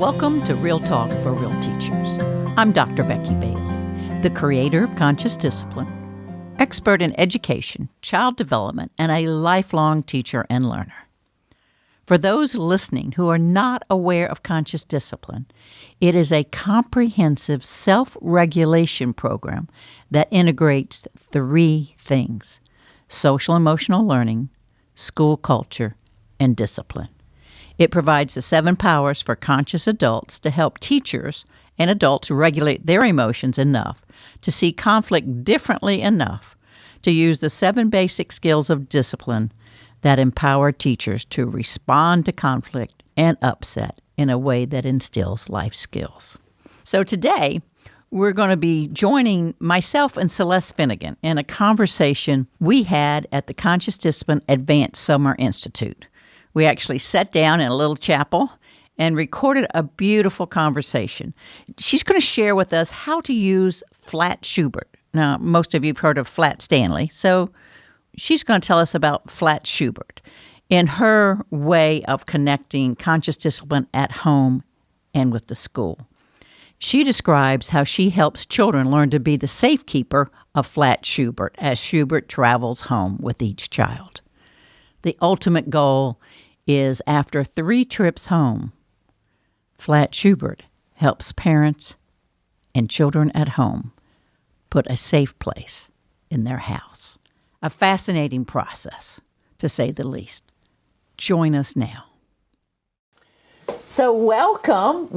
Welcome to Real Talk for Real Teachers. I'm Dr. Becky Bailey, the creator of Conscious Discipline, expert in education, child development, and a lifelong teacher and learner. For those listening who are not aware of Conscious Discipline, it is a comprehensive self-regulation program that integrates three things: social emotional learning, school culture, and discipline. It provides the 7 powers for conscious adults to help teachers and adults regulate their emotions enough to see conflict differently enough to use the 7 basic skills of discipline that empower teachers to respond to conflict and upset in a way that instills life skills. So today, we're going to be joining myself and Celeste Finnegan in a conversation we had at the Conscious Discipline Advanced Summer Institute. We actually sat down in a little chapel and recorded a beautiful conversation. She's going to share with us how to use Flat Shubert. Now, most of you have heard of Flat Stanley, so she's going to tell us about Flat Shubert in her way of connecting conscious discipline at home and with the school. She describes how she helps children learn to be the safekeeper of Flat Shubert as Shubert travels home with each child. The ultimate goal is after 3 trips home, Flat Shubert helps parents and children at home put a safe place in their house. A fascinating process, to say the least. Join us now. So welcome.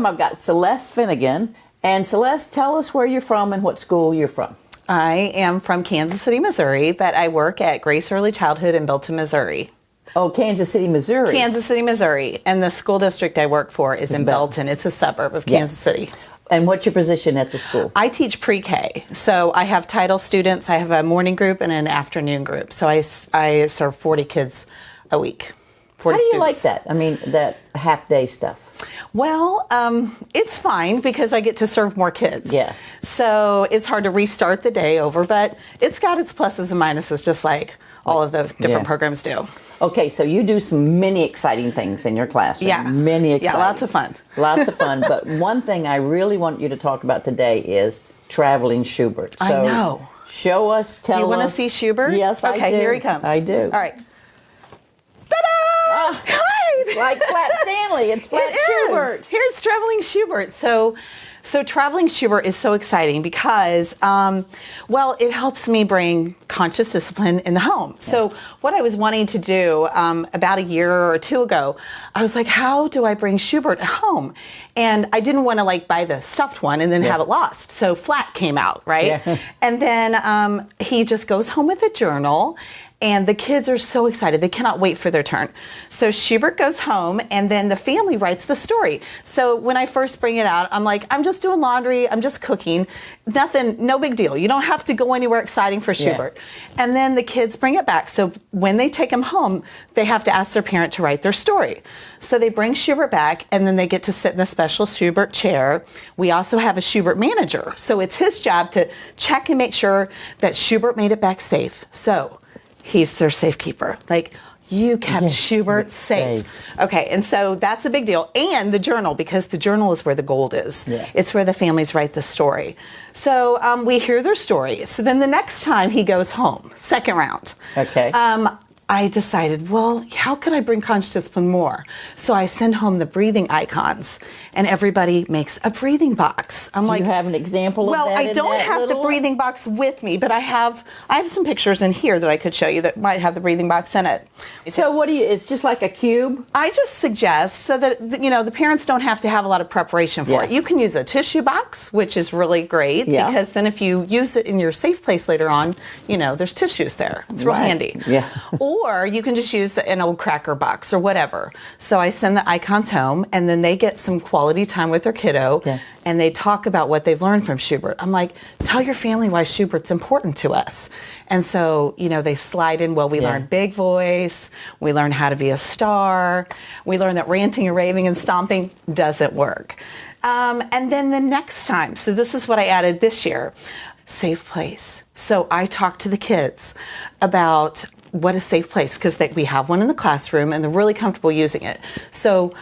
I've got Celeste Finnegan. And Celeste, tell us where you're from and what school you're from. I am from Kansas City, Missouri, but I work at Grace Early Childhood in Belton, Missouri. Oh, Kansas City, Missouri. Kansas City, Missouri. And the school district I work for is in Belton. It's a suburb of Kansas City. And what's your position at the school? I teach pre-K. So I have title students. I have a morning group and an afternoon group. So I serve 40 kids a week. 40 How do you students. like that? I mean, that half-day stuff. Well, it's fine because I get to serve more kids. Yeah. So it's hard to restart the day over, but it's got its pluses and minuses, just like all of the different programs do. Okay, so you do many exciting things in your classroom. Yeah. Many exciting. Yeah, lots of fun. Lots of fun. But one thing I really want you to talk about today is Traveling Shubert. So I know. Show us, tell us. Do you want to see Shubert? Yes, I do. Okay, here he comes. I do. All right. Ta-da! Hi! It's like Flat Stanley. It's Flat Shubert. Here's Traveling Shubert. So Traveling Shubert is so exciting because, it helps me bring conscious discipline in the home. Yeah. So what I was wanting to do about a year or 2 ago, I was like, how do I bring Shubert home? And I didn't want to buy the stuffed one and then have it lost. So Flat came out, right? Yeah. And then he just goes home with a journal. And the kids are so excited. They cannot wait for their turn. So Shubert goes home, and then the family writes the story. So when I first bring it out, I'm like, I'm just doing laundry. I'm just cooking. Nothing, no big deal. You don't have to go anywhere exciting for Shubert. Yeah. And then the kids bring it back. So when they take him home, they have to ask their parent to write their story. So they bring Shubert back, and then they get to sit in the special Shubert chair. We also have a Shubert manager. So it's his job to check and make sure that Shubert made it back safe. So he's their safekeeper. You kept Shubert safe. Okay, and so that's a big deal. And the journal, because the journal is where the gold is. Yeah. It's where the families write the story. So we hear their story. So then the next time he goes home, second round. Okay. I decided, how could I bring conscious discipline more? So I send home the breathing icons, and everybody makes a breathing box. Do you have an example of that? Well, I don't have the breathing box with me, but I have some pictures in here that I could show you that might have the breathing box in it. So it's just like a cube? I just suggest so that, the parents don't have to have a lot of preparation for it. You can use a tissue box, which is really great, because then if you use it in your safe place later on, there's tissues there. It's real handy. Yeah. Or you can just use an old cracker box or whatever. So I send the icons home, and then they get some quality time with their kiddo, and they talk about what they've learned from Shubert. I'm like, tell your family why Shubert's important to us. And so, they slide in, we learned big voice, we learn how to be a star, we learn that ranting and raving and stomping doesn't work. And then the next time, so this is what I added this year, safe place. So I talked to the kids about what a safe place, because we have one in the classroom and they're really comfortable using it. So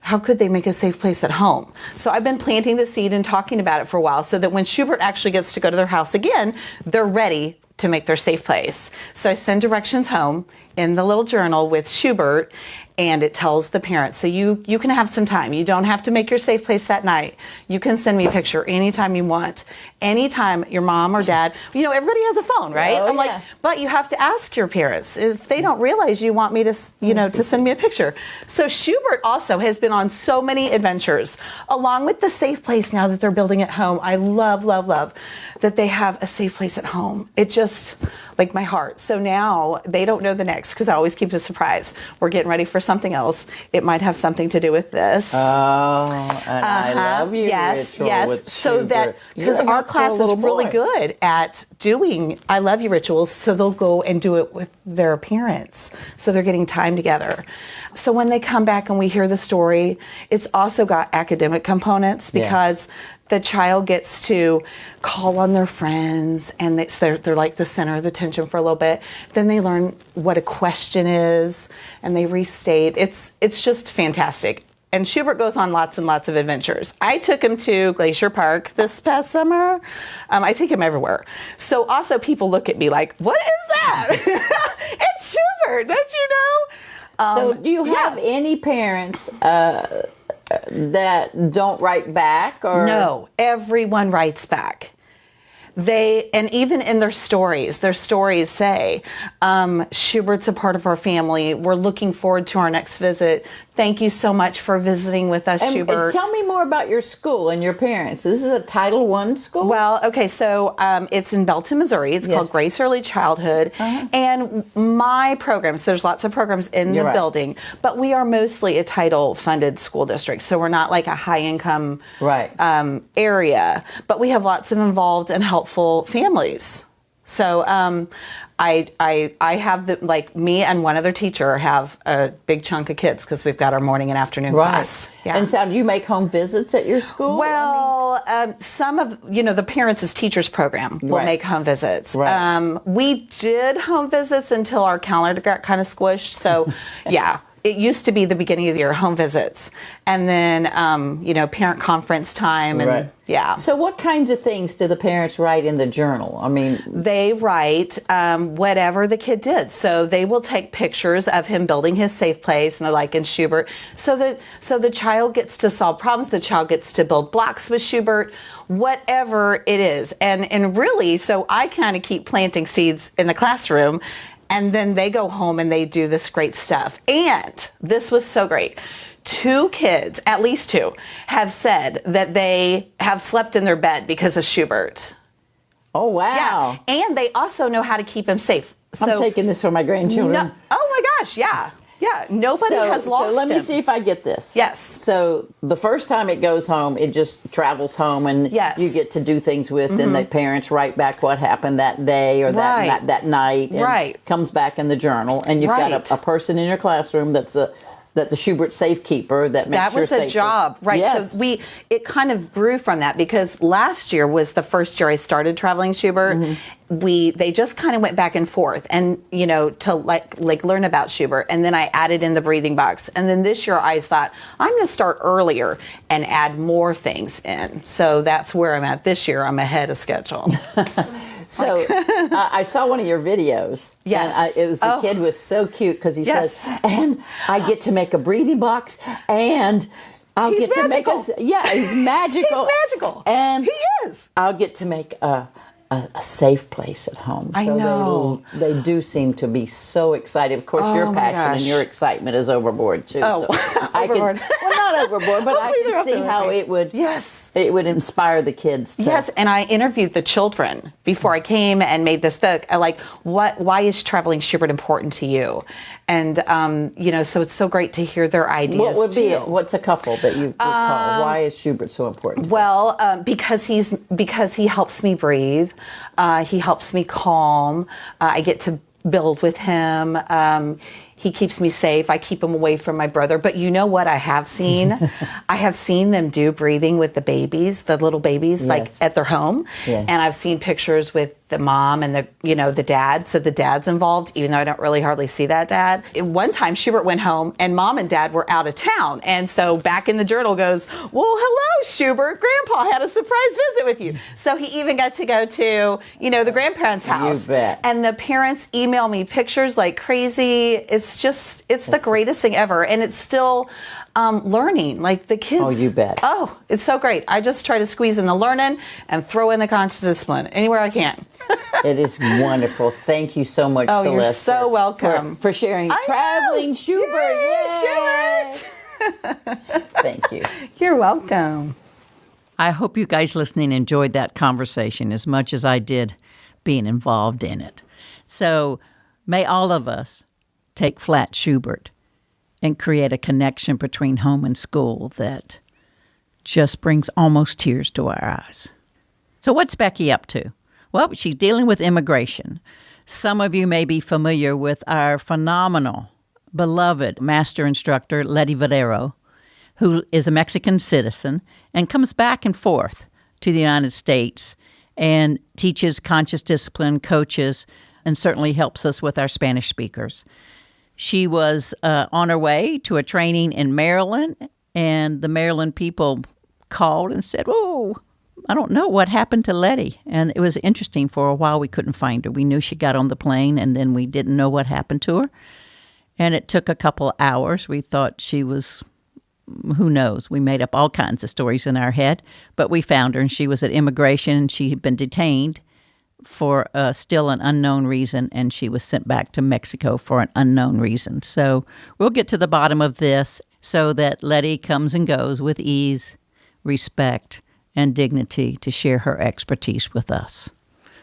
how could they make a safe place at home? So I've been planting the seed and talking about it for a while so that when Shubert actually gets to go to their house again, they're ready to make their safe place. So I send directions home in the little journal with Shubert, and it tells the parents, so you can have some time. You don't have to make your safe place that night. You can send me a picture anytime you want. Anytime your mom or dad, everybody has a phone, right? Oh, I'm like, but you have to ask your parents. If they don't realize you want me to, to send me a picture. So Shubert also has been on so many adventures, along with the safe place now that they're building at home. I love, love, love that they have a safe place at home. It just, like my heart. So now they don't know the next because I always keep it a surprise. We're getting ready for something else. It might have something to do with this. Oh, and I love you. Yes, ritual yes. with So Shubert. that, because You're a our helpful class is little really boy. good at doing I love you rituals, so they'll go and do it with their parents. So they're getting time together. So when they come back and we hear the story, it's also got academic components because the child gets to call on their friends, and they're like the center of the attention for a little bit. Then they learn what a question is, and they restate. It's just fantastic. And Shubert goes on lots and lots of adventures. I took him to Glacier Park this past summer. I take him everywhere. So also people look at me like, what is that? It's Shubert, don't you know? So do you have any parents that don't write back? Or No, everyone writes back. And even in their stories say, Shubert's a part of our family. We're looking forward to our next visit. Thank you so much for visiting with us, Shubert. Tell me more about your school and your parents. This is a Title I school? Well, okay, so it's in Belton, Missouri. It's called Grace Early Childhood. And my programs, there's lots of programs in the building, but we are mostly a title-funded school district, so we're not like a high-income area. But we have lots of involved and helpful families. So I have me and one other teacher have a big chunk of kids because we've got our morning and afternoon class. Yeah. And so do you make home visits at your school? Well, some of, the Parents as Teachers program will make home visits. Right. We did home visits until our calendar got kind of squished. So, it used to be the beginning of the year, home visits. And then, parent conference time. And So what kinds of things do the parents write in the journal? I mean, they write whatever the kid did. So they will take pictures of him building his safe place, and they're like in Shubert. So the child gets to solve problems. The child gets to build blocks with Shubert, whatever it is. And really, so I kind of keep planting seeds in the classroom. And then they go home and they do this great stuff. And this was so great. 2 kids, at least 2, have said that they have slept in their bed because of Shubert. oh, wow. Yeah. And they also know how to keep him safe. I'm taking this for my grandchildren. Oh my gosh, yeah. Yeah, nobody has lost So let me him. see if I get this. Yes. So the first time it goes home, it just travels home, and you get to do things with, and the parents write back what happened that day or that night, and comes back in the journal, and you've got a person in your classroom that's the Shubert Safekeeper that makes that was sure a job, right? Yes. So it kind of grew from that because last year was the first year I started Traveling Shubert. They just kind of went back and forth, and to like learn about Shubert, and then I added in the breathing box, and then this year I thought I'm going to start earlier and add more things in. So that's where I'm at this year. I'm ahead of schedule. So I saw one of your videos. Yes. And the kid was so cute because he says, and I get to make a breathing box, and I'll He's get magical. to make he's magical. He's magical. And he is. I'll get to make a safe place at home. I know. They do seem to be so excited. Of course, your passion and your excitement is overboard too. Oh, so overboard. Not overboard, but I can see how it would. Yes. It would inspire the kids. Yes, and I interviewed the children before I came and made this book. Why is Traveling Shubert important to you? And so it's so great to hear their ideas. What would be it? What's a couple that you would call? Why is Shubert so important? Well, because he helps me breathe. He helps me calm. I get to build with him. He keeps me safe. I keep him away from my brother. But you know what I have seen? I have seen them do breathing with the babies, the little babies, like at their home. Yeah. And I've seen pictures with the mom and the dad. So the dad's involved, even though I don't really hardly see that dad. One time Shubert went home and mom and dad were out of town. And so back in the journal goes, well, hello, Shubert. Grandpa had a surprise visit with you. So he even got to go to, the grandparents' house. You bet. And the parents email me pictures like crazy. It's the greatest thing ever. And it's still learning. Like the kids. Oh, you bet. Oh, it's so great. I just try to squeeze in the learning and throw in the conscious discipline anywhere I can. It is wonderful. Thank you so much, Oh, Celeste. you're so welcome. For sharing Traveling Shubert. Yay, Shubert. Thank you. You're welcome. I hope you guys listening enjoyed that conversation as much as I did being involved in it. So may all of us take Flat Shubert and create a connection between home and school that just brings almost tears to our eyes. So what's Becky up to? Well, she's dealing with immigration. Some of you may be familiar with our phenomenal, beloved master instructor, Letty Valero, who is a Mexican citizen and comes back and forth to the United States and teaches conscious discipline, coaches, and certainly helps us with our Spanish speakers. She was on her way to a training in Maryland, and the Maryland people called and said, "Oh, I don't know what happened to Letty." And it was interesting. For a while, we couldn't find her. We knew she got on the plane, and then we didn't know what happened to her. And it took a couple of hours. We thought she was, who knows? We made up all kinds of stories in our head, but we found her, and she was at immigration, and she had been detained for still an unknown reason, and she was sent back to Mexico for an unknown reason. So we'll get to the bottom of this so that Letty comes and goes with ease, respect, and dignity to share her expertise with us.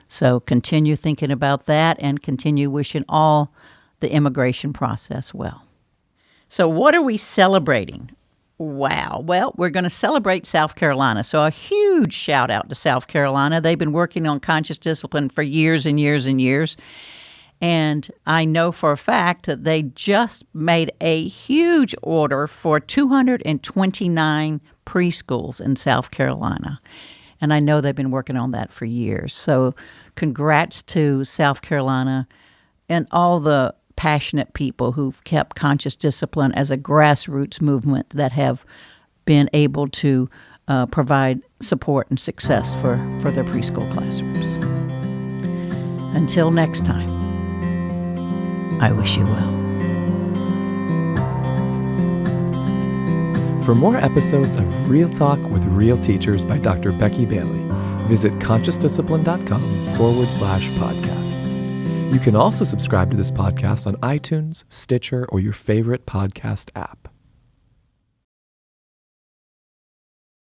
So continue thinking about that and continue wishing all the immigration process well. So what are we celebrating? Wow. Well, we're going to celebrate South Carolina. So a huge shout out to South Carolina. They've been working on conscious discipline for years and years and years. And I know for a fact that they just made a huge order for 229 preschools in South Carolina. And I know they've been working on that for years. So congrats to South Carolina and all the passionate people who've kept conscious discipline as a grassroots movement that have been able to provide support and success for their preschool classrooms. Until next time, I wish you well. For more episodes of Real Talk with Real Teachers by Dr. Becky Bailey, visit consciousdiscipline.com/podcasts. You can also subscribe to this podcast on iTunes, Stitcher, or your favorite podcast app.